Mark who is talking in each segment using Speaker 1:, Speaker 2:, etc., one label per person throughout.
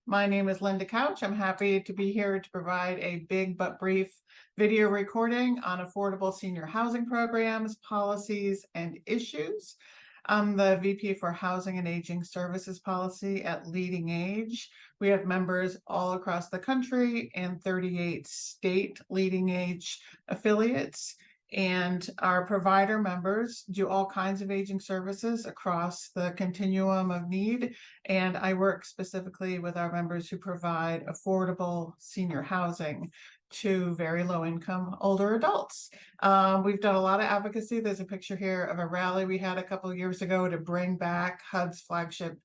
Speaker 1: My name is Linda Couch. I'm happy to be here to provide a big but brief video recording on affordable senior housing programs, policies, and issues. I'm the VP for Housing and Aging Services Policy at Leading Age. We have members all across the country and 38 state Leading Age affiliates. And our provider members do all kinds of aging services across the continuum of need. And I work specifically with our members who provide affordable senior housing to very low income older adults. We've done a lot of advocacy. There's a picture here of a rally we had a couple of years ago to bring back HUD's flagship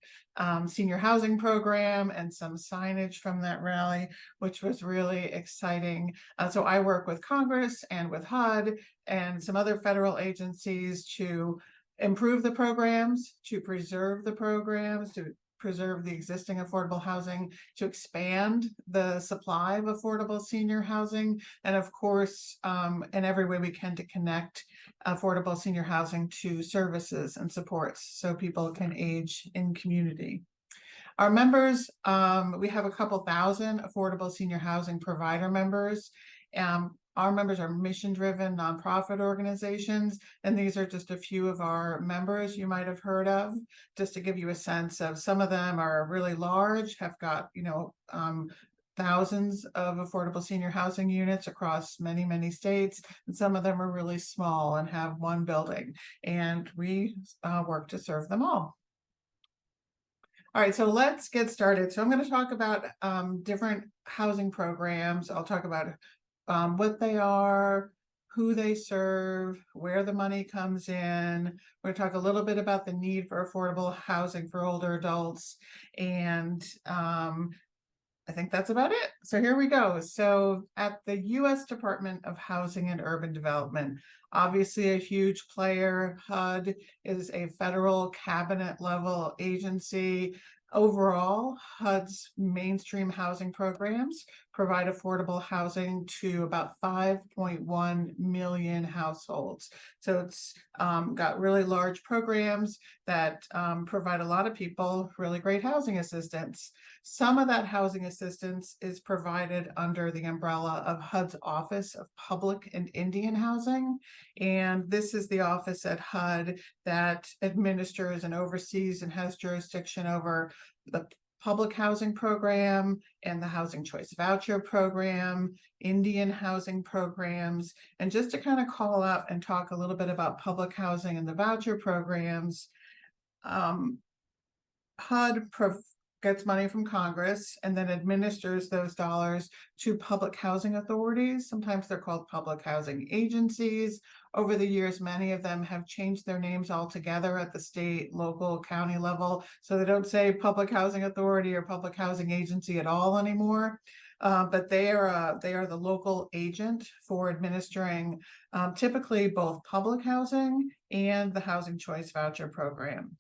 Speaker 1: senior housing program and some signage from that rally, which was really exciting. So I work with Congress and with HUD and some other federal agencies to improve the programs, to preserve the programs, to preserve the existing affordable housing, to expand the supply of affordable senior housing, and of course, in every way we can to connect affordable senior housing to services and supports so people can age in community. Our members, we have a couple thousand affordable senior housing provider members. Our members are mission-driven nonprofit organizations, and these are just a few of our members you might have heard of, just to give you a sense of some of them are really large, have got, thousands of affordable senior housing units across many, many states, and some of them are really small and have one building, and we work to serve them all. All right, so let's get started. So I'm going to talk about different housing programs. I'll talk about what they are, who they serve, where the money comes in. We're going to talk a little bit about the need for affordable housing for older adults. And I think that's about it. So here we go. So at the U.S. Department of Housing and Urban Development, obviously a huge player, HUD is a federal cabinet level agency. Overall, HUD's mainstream housing programs provide affordable housing to about 5.1 million households. So it's got really large programs that provide a lot of people really great housing assistance. Some of that housing assistance is provided under the umbrella of HUD's Office of Public and Indian Housing. And this is the office at HUD that administers and oversees and has jurisdiction over the public housing program and the housing choice voucher program, Indian housing programs. And just to kind of call out and talk a little bit about public housing and the voucher programs, HUD gets money from Congress and then administers those dollars to public housing authorities. Sometimes they're called public housing agencies. Over the years, many of them have changed their names altogether at the state, local, county level. So they don't say public housing authority or public housing agency at all anymore. But they are the local agent for administering typically both public housing and the housing choice voucher program.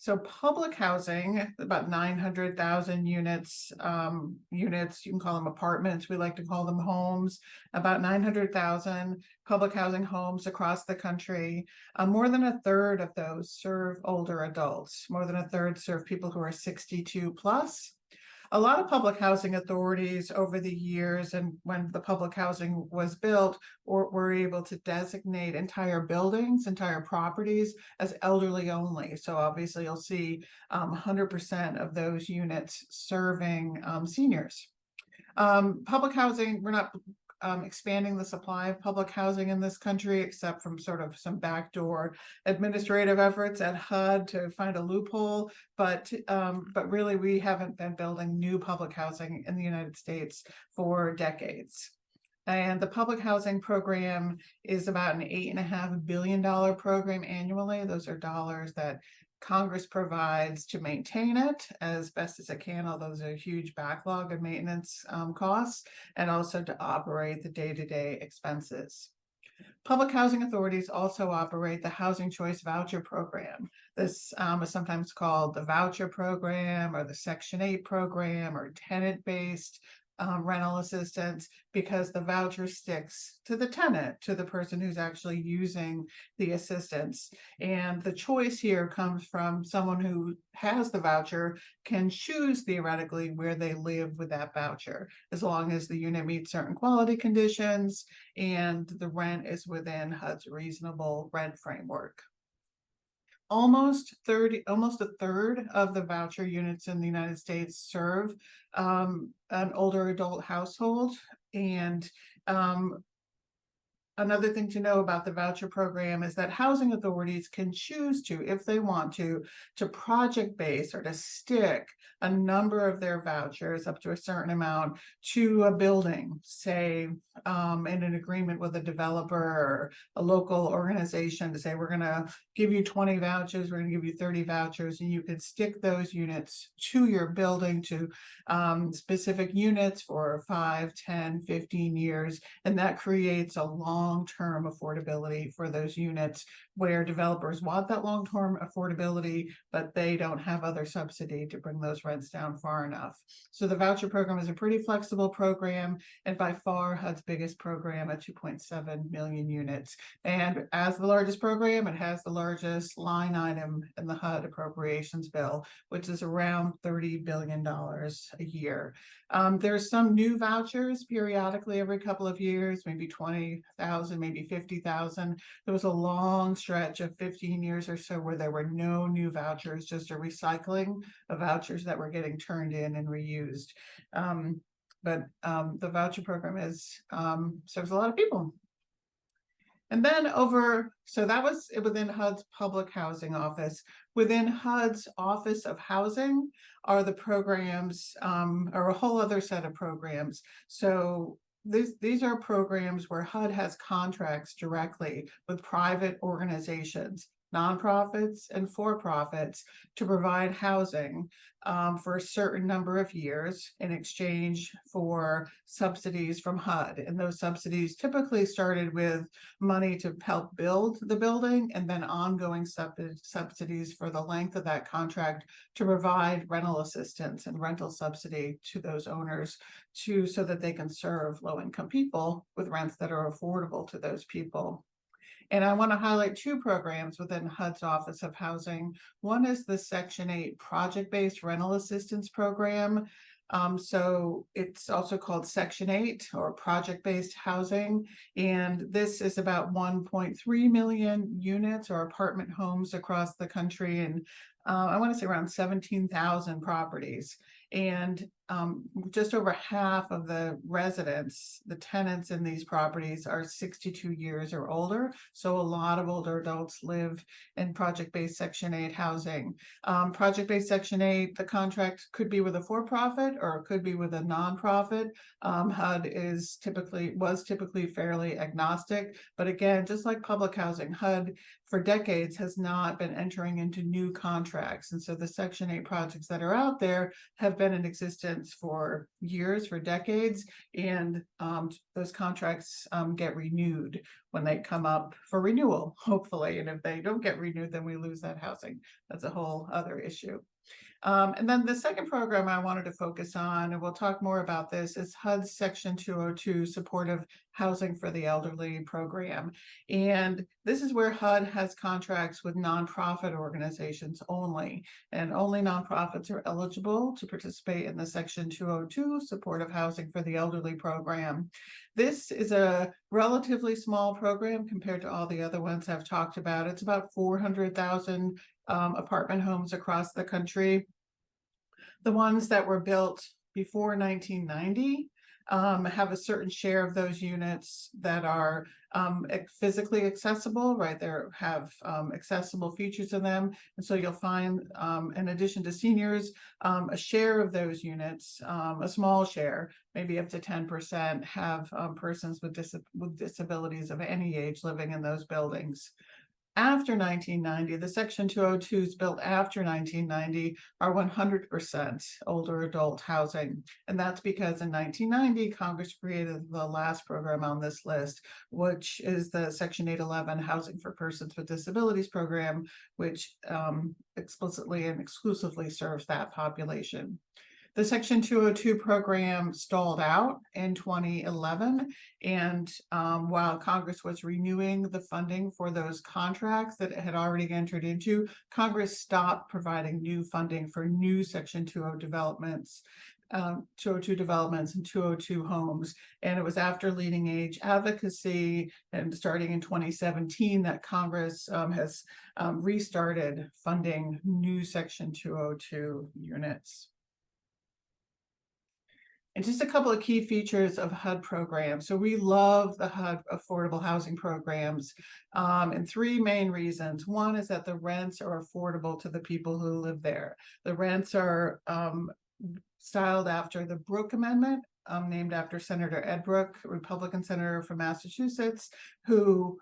Speaker 1: So public housing, about 900,000 units, you can call them apartments, we like to call them homes, about 900,000 public housing homes across the country. More than a third of those serve older adults. More than a third serve people who are 62 plus. A lot of public housing authorities over the years, and when the public housing was built, were able to designate entire buildings, entire properties as elderly only. So obviously you'll see 100% of those units serving seniors. Public housing, we're not expanding the supply of public housing in this country, except from sort of some backdoor administrative efforts at HUD to find a loophole. But really, we haven't been building new public housing in the United States for decades. And the public housing program is about an $8.5 billion program annually. Those are dollars that Congress provides to maintain it as best as it can, although there's a huge backlog of maintenance costs, and also to operate the day-to-day expenses. Public housing authorities also operate the Housing Choice Voucher Program. This is sometimes called the voucher program or the Section 8 program or tenant-based rental assistance, because the voucher sticks to the tenant, to the person who's actually using the assistance. And the choice here comes from someone who has the voucher can choose theoretically where they live with that voucher, as long as the unit meets certain quality conditions and the rent is within HUD's reasonable rent framework. Almost a third of the voucher units in the United States serve an older adult household. And another thing to know about the voucher program is that housing authorities can choose to, if they want to project base or to stick a number of their vouchers up to a certain amount to a building, say in an agreement with a developer or a local organization to say, we're going to give you 20 vouchers, we're going to give you 30 vouchers, and you could stick those units to your building, to specific units for 5, 10, 15 years. And that creates a long-term affordability for those units where developers want that long-term affordability, but they don't have other subsidy to bring those rents down far enough. So the voucher program is a pretty flexible program, and by far HUD's biggest program at 2.7 million units. And as the largest program, it has the largest line item in the HUD appropriations bill, which is around $30 billion a year. There's some new vouchers periodically every couple of years, maybe 20,000, maybe 50,000. There was a long stretch of 15 years or so where there were no new vouchers, just a recycling of vouchers that were getting turned in and reused. But the voucher program serves a lot of people. And then so that was within HUD's public housing office. Within HUD's Office of Housing are the programs, or a whole other set of programs. So these are programs where HUD has contracts directly with private organizations, nonprofits and for-profits, to provide housing for a certain number of years in exchange for subsidies from HUD. And those subsidies typically started with money to help build the building, and then ongoing subsidies for the length of that contract to provide rental assistance and rental subsidy to those owners so that they can serve low-income people with rents that are affordable to those people. And I want to highlight two programs within HUD's Office of Housing. One is the Section 8 Project-Based Rental Assistance Program. So it's also called Section 8 or Project-Based Housing. And this is about 1.3 million units or apartment homes across the country. And I want to say around 17,000 properties. And just over half of the residents, the tenants in these properties, are 62 years or older. So a lot of older adults live in project-based Section 8 housing. Project-based Section 8, the contract could be with a for-profit or it could be with a nonprofit. HUD was typically fairly agnostic, but again, just like public housing, HUD for decades has not been entering into new contracts. And so the Section 8 projects that are out there have been in existence for years, for decades, and those contracts get renewed when they come up for renewal, hopefully. And if they don't get renewed, then we lose that housing. That's a whole other issue. And then the second program I wanted to focus on, and we'll talk more about this, is HUD's Section 202 Supportive Housing for the Elderly program. And this is where HUD has contracts with nonprofit organizations only, and only nonprofits are eligible to participate in the Section 202 Supportive Housing for the Elderly program. This is a relatively small program compared to all the other ones I've talked about. It's about 400,000 apartment homes across the country. The ones that were built before 1990 have a certain share of those units that are physically accessible, right? They have accessible features in them. And so you'll find, in addition to seniors, a share of those units, a small share, maybe up to 10%, have persons with disabilities of any age living in those buildings. After 1990, the Section 202s built after 1990 are 100% older adult housing. And that's because in 1990, Congress created the last program on this list, which is the Section 811 Housing for Persons with Disabilities program, which explicitly and exclusively serves that population. The Section 202 program stalled out in 2011. And while Congress was renewing the funding for those contracts that it had already entered into, Congress stopped providing new funding for new Section 202 developments and 202 homes. And it was after leading age advocacy and starting in 2017 that Congress has restarted funding new Section 202 units. And just a couple of key features of HUD programs. So we love the HUD affordable housing programs, and three main reasons. One is that the rents are affordable to the people who live there. The rents are styled after the Brooke Amendment, named after Senator Ed Brooke, Republican senator from Massachusetts, who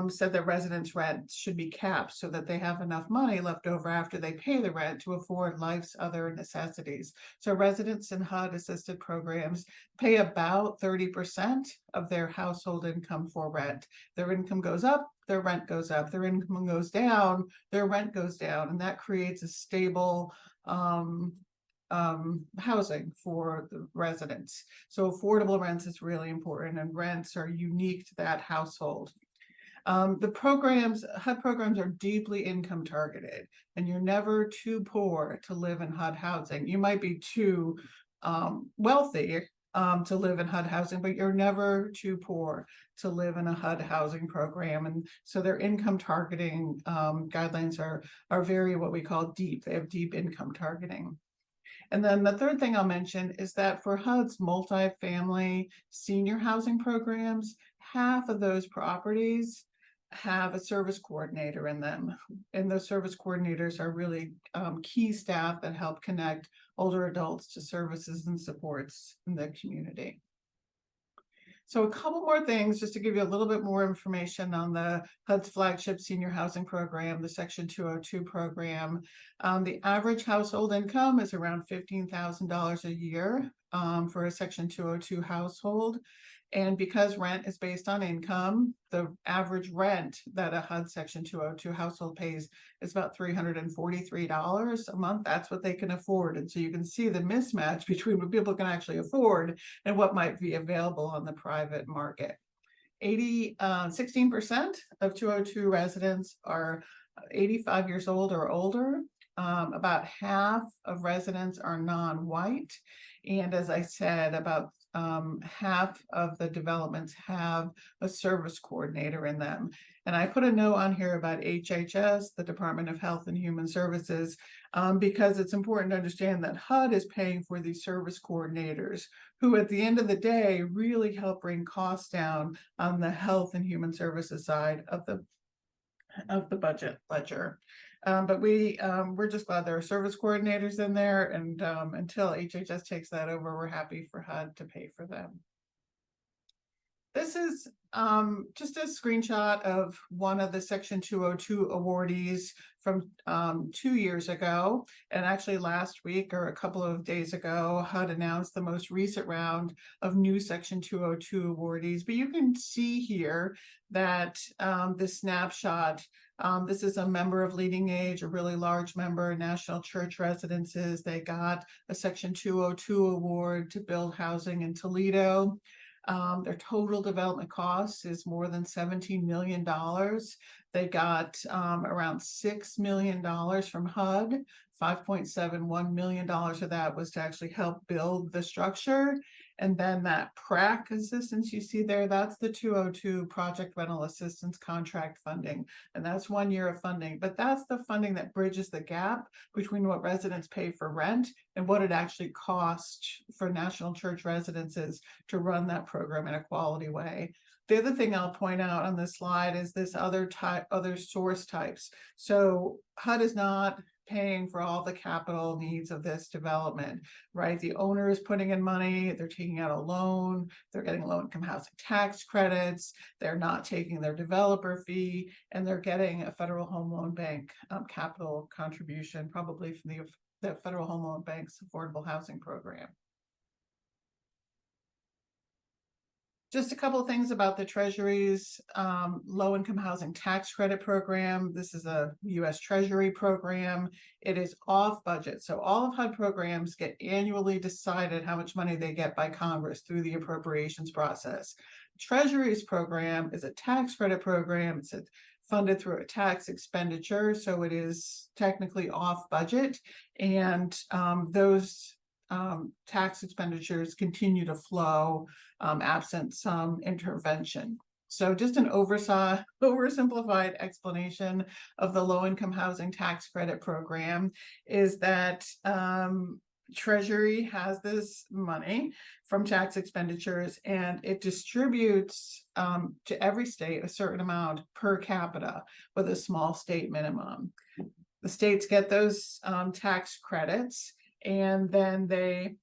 Speaker 1: said that residents' rent should be capped so that they have enough money left over after they pay the rent to afford life's other necessities. So residents in HUD assisted programs pay about 30% of their household income for rent. Their income goes up, their rent goes up. Their income goes down, their rent goes down, and that creates a stable housing for the residents. So affordable rents is really important, and rents are unique to that household. The programs, HUD programs, are deeply income targeted, and you're never too poor to live in HUD housing. You might be too wealthy to live in HUD housing, but you're never too poor to live in a HUD housing program. And so their income targeting guidelines are very what we call deep. They have deep income targeting. And then the third thing I'll mention is that for HUD's multifamily senior housing programs, half of those properties have a service coordinator in them. And those service coordinators are really key staff that help connect older adults to services and supports in the community. So a couple more things just to give you a little bit more information on the HUD's flagship senior housing program, the Section 202 program. The average household income is around $15,000 a year for a Section 202 household. And because rent is based on income, the average rent that a HUD Section 202 household pays is about $343 a month. That's what they can afford. And so you can see the mismatch between what people can actually afford and what might be available on the private market. 16% of 202 residents are 85 years old or older. About half of residents are non-white. And as I said, about half of the developments have a service coordinator in them. And I put a note on here about HHS, the Department of Health and Human Services, because it's important to understand that HUD is paying for these service coordinators who at the end of the day really help bring costs down on the health and human services side of the budget ledger. But we're just glad there are service coordinators in there, and until HHS takes that over, we're happy for HUD to pay for them. This is just a screenshot of one of the Section 202 awardees from 2 years ago. And actually last week or a couple of days ago, HUD announced the most recent round of new Section 202 awardees. But you can see here that this snapshot, this is a member of Leading Age, a really large member, National Church Residences. They got a Section 202 award to build housing in Toledo. Their total development cost is more than $17 million. They got around $6 million from HUD. $5.71 million of that was to actually help build the structure. And then that PRAC assistance you see there, that's the 202 Project Rental Assistance Contract funding. And that's 1 year of funding. But that's the funding that bridges the gap between what residents pay for rent and what it actually costs for National Church Residences to run that program in a quality way. The other thing I'll point out on this slide is this other source types. So HUD is not paying for all the capital needs of this development, right? The owner is putting in money, they're taking out a loan, they're getting low-income housing tax credits, they're not taking their developer fee, and they're getting a Federal Home Loan Bank capital contribution, probably from the Federal Home Loan Bank's affordable housing program. Just a couple of things about the Treasury's low-income housing tax credit program. This is a U.S. Treasury program. It is off budget. So all of HUD programs get annually decided how much money they get by Congress through the appropriations process. Treasury's program is a tax credit program. It's funded through a tax expenditure, so it is technically off budget. And those tax expenditures continue to flow absent some intervention. So just an oversimplified explanation of the low-income housing tax credit program is that Treasury has this money from tax expenditures and it distributes to every state a certain amount per capita with a small state minimum. The states get those tax credits, and then they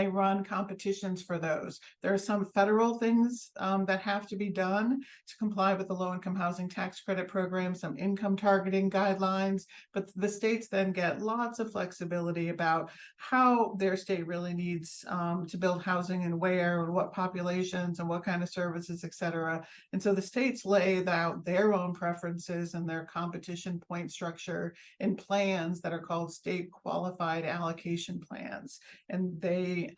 Speaker 1: run competitions for those. There are some federal things that have to be done to comply with the low-income housing tax credit program, some income targeting guidelines, but the states then get lots of flexibility about how their state really needs to build housing and where, what populations and what kind of services, et cetera. And so the states lay out their own preferences and their competition point structure in plans that are called state qualified allocation plans. And they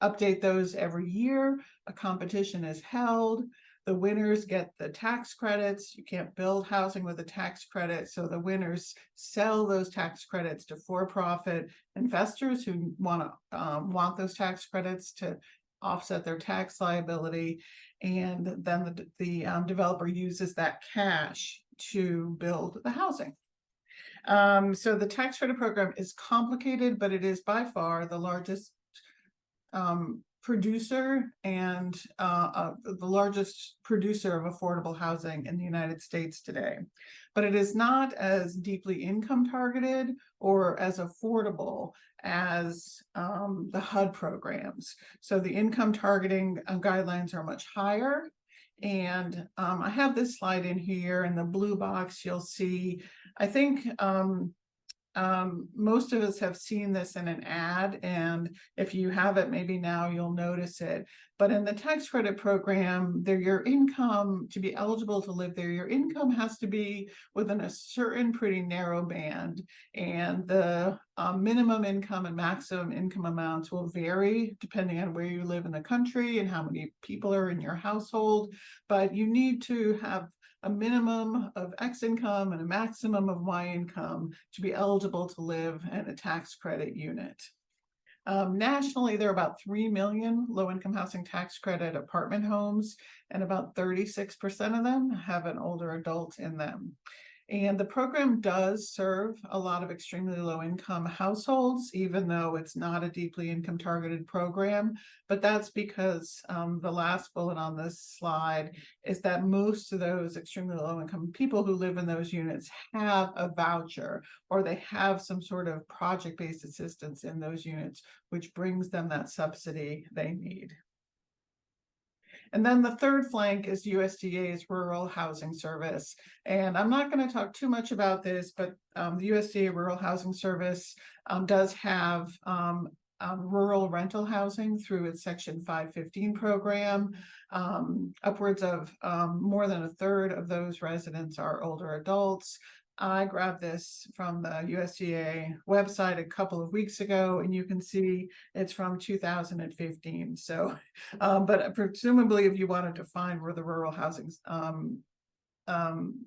Speaker 1: update those every year. A competition is held. The winners get the tax credits. You can't build housing with a tax credit, so the winners sell those tax credits to for-profit investors who want those tax credits to offset their tax liability, and then the developer uses that cash to build the housing. So the tax credit program is complicated, but it is by far the largest producer and the largest producer of affordable housing in the United States today. But it is not as deeply income targeted or as affordable as the HUD programs. So the income targeting guidelines are much higher. And I have this slide in here in the blue box. You'll see, I think most of us have seen this in an ad, and if you haven't, maybe now you'll notice it. But in the tax credit program, your income, to be eligible to live there, your income has to be within a certain pretty narrow band, and the minimum income and maximum income amounts will vary depending on where you live in the country and how many people are in your household. But you need to have a minimum of X income and a maximum of Y income to be eligible to live in a tax credit unit. Nationally, there are about 3 million low-income housing tax credit apartment homes, and about 36% of them have an older adult in them. And the program does serve a lot of extremely low-income households, even though it's not a deeply income targeted program. But that's because the last bullet on this slide is that most of those extremely low-income people who live in those units have a voucher, or they have some sort of project-based assistance in those units, which brings them that subsidy they need. And then the third flank is USDA's Rural Housing Service. And I'm not going to talk too much about this, but the USDA Rural Housing Service does have rural rental housing through its Section 515 program. Upwards of more than a third of those residents are older adults. I grabbed this from the USDA website a couple of weeks ago, and you can see it's from 2015. So, but presumably if you wanted to find where the rural housing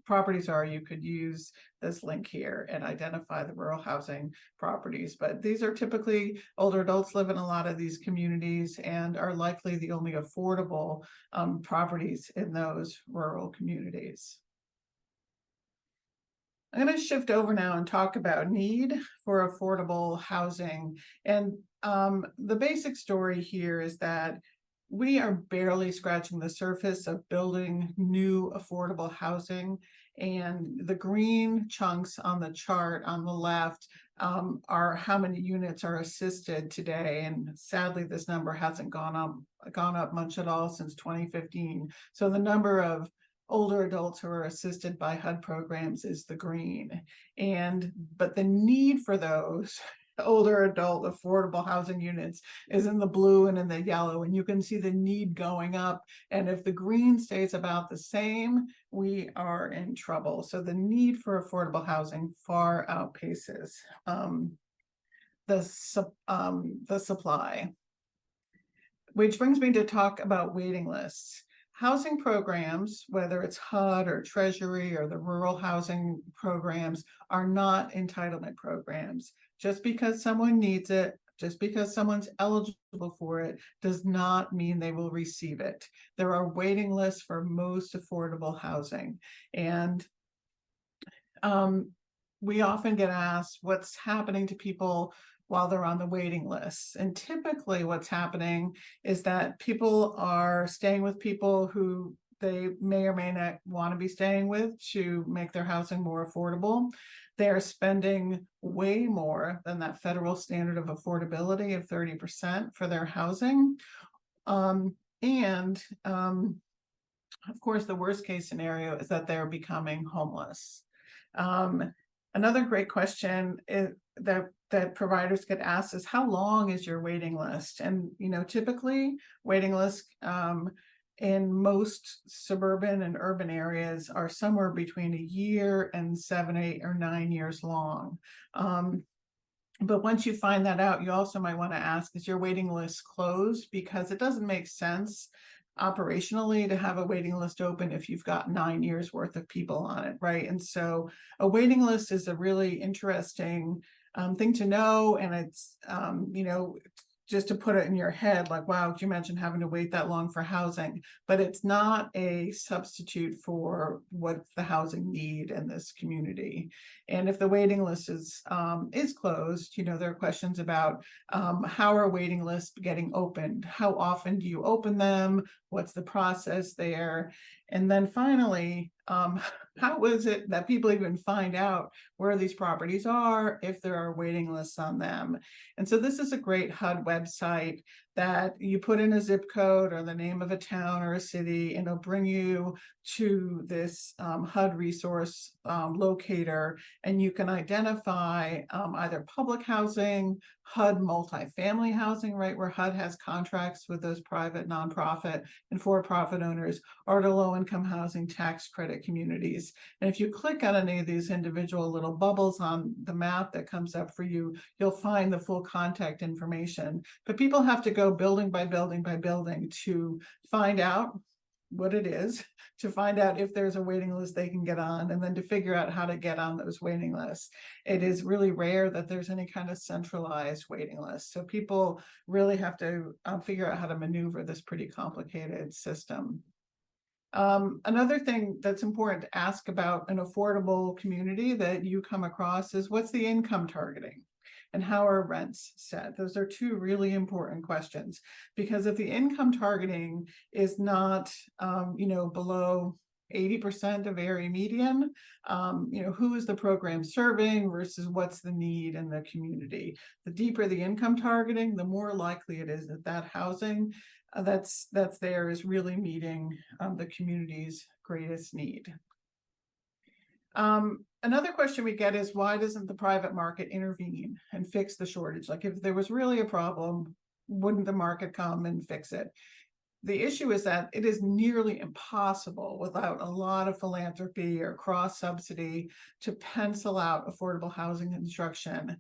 Speaker 1: properties are, you could use this link here and identify the rural housing properties. But these are typically older adults live in a lot of these communities and are likely the only affordable properties in those rural communities. I'm going to shift over now and talk about need for affordable housing. And the basic story here is that we are barely scratching the surface of building new affordable housing. And the green chunks on the chart on the left are how many units are assisted today. And sadly, this number hasn't gone up much at all since 2015. So the number of older adults who are assisted by HUD programs is the green. But the need for those older adult affordable housing units is in the blue and in the yellow, and you can see the need going up. And if the green stays about the same, we are in trouble. So the need for affordable housing far outpaces the supply. Which brings me to talk about waiting lists. Housing programs, whether it's HUD or Treasury or the rural housing programs, are not entitlement programs. Just because someone needs it, just because someone's eligible for it, does not mean they will receive it. There are waiting lists for most affordable housing. And we often get asked what's happening to people while they're on the waiting list. And typically what's happening is that people are staying with people who they may or may not want to be staying with to make their housing more affordable. They're spending way more than that federal standard of affordability of 30% for their housing. Of course, the worst case scenario is that they're becoming homeless. Another great question is that providers get asked is, how long is your waiting list? And, typically waiting lists in most suburban and urban areas are somewhere between a year and 7, 8, or 9 years long. But once you find that out, you also might want to ask, is your waiting list closed? Because it doesn't make sense operationally to have a waiting list open if you've got 9 years worth of people on it, right? And so a waiting list is a really interesting thing to know. And it's, just to put it in your head, like, wow, could you imagine having to wait that long for housing? But it's not a substitute for what the housing need in this community. And if the waiting list is closed, there are questions about how are waiting lists getting opened? How often do you open them? What's the process there? And then finally, how is it that people even find out where these properties are if there are waiting lists on them? And so this is a great HUD website that you put in a zip code or the name of a town or a city, and it'll bring you to this HUD resource locator, and you can identify either public housing, HUD multifamily housing, right, where HUD has contracts with those private, nonprofit, and for-profit owners, or to low-income housing tax credit communities. And if you click on any of these individual little bubbles on the map that comes up for you, you'll find the full contact information. But people have to go building by building by building to find out what it is, to find out if there's a waiting list they can get on, and then to figure out how to get on those waiting lists. It is really rare that there's any kind of centralized waiting list. So people really have to figure out how to maneuver this pretty complicated system. Another thing that's important to ask about an affordable community that you come across is, what's the income targeting? And how are rents set? Those are two really important questions, because if the income targeting is not, below 80% of area median, who is the program serving versus what's the need in the community? The deeper the income targeting, the more likely it is that that housing that's there is really meeting the community's greatest need. Another question we get is, why doesn't the private market intervene and fix the shortage? Like, if there was really a problem, wouldn't the market come and fix it? The issue is that it is nearly impossible without a lot of philanthropy or cross subsidy to pencil out affordable housing construction,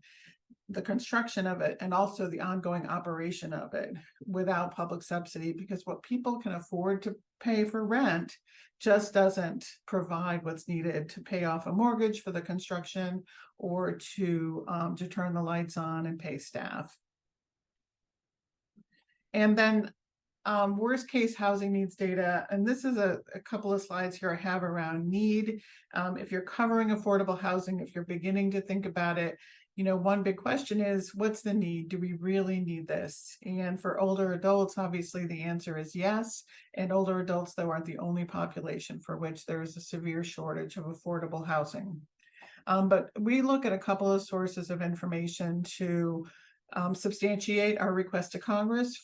Speaker 1: the construction of it, and also the ongoing operation of it without public subsidy, because what people can afford to pay for rent just doesn't provide what's needed to pay off a mortgage for the construction or to turn the lights on and pay staff. And then worst case housing needs data, and this is a couple of slides here I have around need. If you're covering affordable housing, if you're beginning to think about it, one big question is, what's the need? Do we really need this? And for older adults, obviously the answer is yes. And older adults, though, aren't the only population for which there is a severe shortage of affordable housing. But we look at a couple of sources of information to substantiate our request to Congress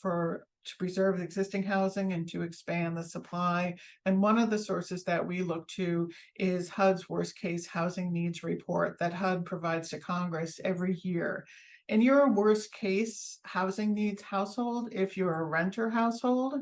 Speaker 1: to preserve existing housing and to expand the supply. And one of the sources that we look to is HUD's worst case housing needs report that HUD provides to Congress every year. And you're a worst case housing needs household if you're a renter household.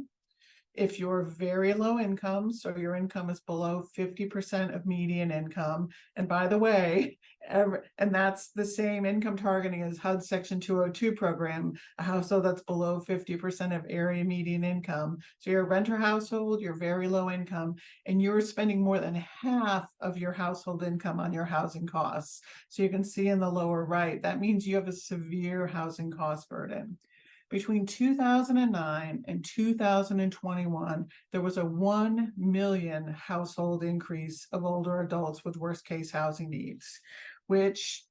Speaker 1: If you're very low income, so your income is below 50% of median income, and by the way, and that's the same income targeting as HUD Section 202 program, a household that's below 50% of area median income. So you're a renter household, you're very low income, and you're spending more than half of your household income on your housing costs. So you can see in the lower right, that means you have a severe housing cost burden. Between 2009 and 2021, there was a 1 million household increase of older adults with worst case housing needs, which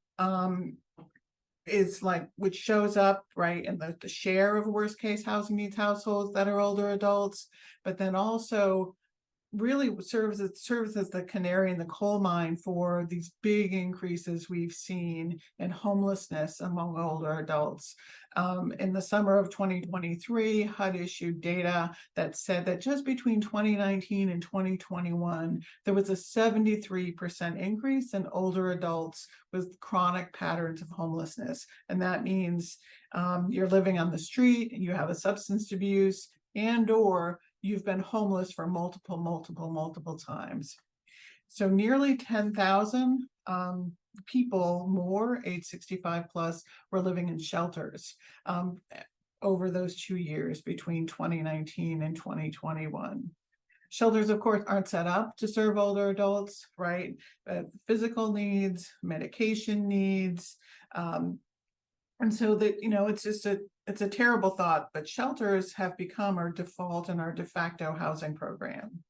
Speaker 1: which shows up right in the share of worst case housing needs households that are older adults, but then also really serves as the canary in the coal mine for these big increases we've seen in homelessness among older adults. In the summer of 2023, HUD issued data that said that just between 2019 and 2021, there was a 73% increase in older adults with chronic patterns of homelessness. And that means you're living on the street, you have a substance abuse, and or you've been homeless for multiple times. So nearly 10,000 people more age 65 plus were living in shelters over those 2 years between 2019 and 2021. Shelters, of course, aren't set up to serve older adults, right? Physical needs, medication needs, and so that, it's a terrible thought, but shelters have become our default and our de facto housing program.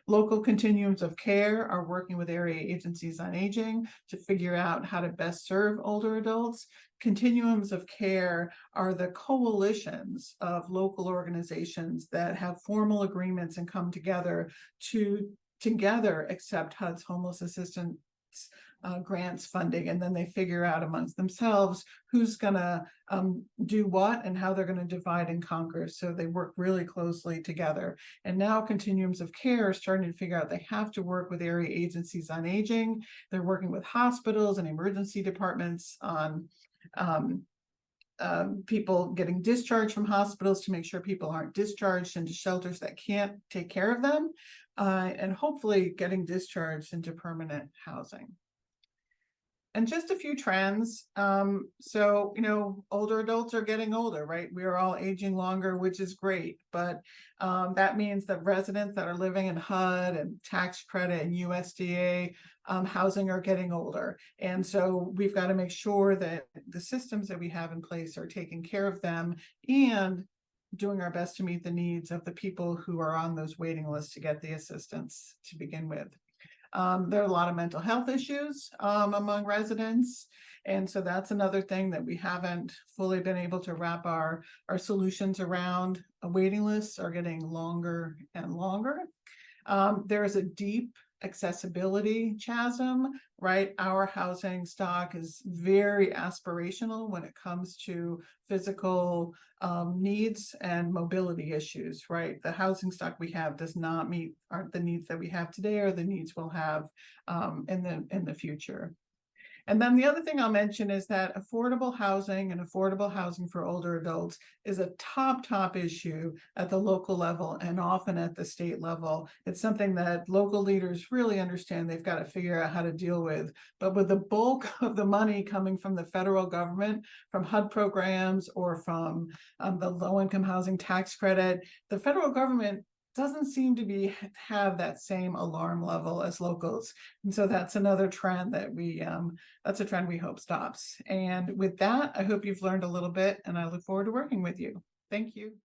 Speaker 1: Local continuums of care are working with area agencies on aging to figure out how to best serve older adults. Continuums of care are the coalitions of local organizations that have formal agreements and come together to together accept HUD's homeless assistance grants funding, and then they figure out amongst themselves who's gonna do what and how they're going to divide and conquer. So they work really closely together. And now continuums of care are starting to figure out they have to work with area agencies on aging. They're working with hospitals and emergency departments on people getting discharged from hospitals to make sure people aren't discharged into shelters that can't take care of them, and hopefully getting discharged into permanent housing. And just a few trends. So, older adults are getting older, right? We are all aging longer, which is great. But that means that residents that are living in HUD and tax credit and USDA housing are getting older. And so we've got to make sure that the systems that we have in place are taking care of them and doing our best to meet the needs of the people who are on those waiting lists to get the assistance to begin with. There are a lot of mental health issues among residents. And so that's another thing that we haven't fully been able to wrap our solutions around. Waiting lists are getting longer and longer. There is a deep accessibility chasm, right? Our housing stock is very aspirational when it comes to physical needs and mobility issues, right? The housing stock we have does not meet the needs that we have today or the needs we'll have in the future. And then the other thing I'll mention is that affordable housing and affordable housing for older adults is a top issue at the local level and often at the state level. It's something that local leaders really understand they've got to figure out how to deal with. But with the bulk of the money coming from the federal government, from HUD programs or from the low-income housing tax credit, the federal government doesn't seem to have that same alarm level as locals. And so that's another trend that that's a trend we hope stops. And with that, I hope you've learned a little bit and I look forward to working with you. Thank you.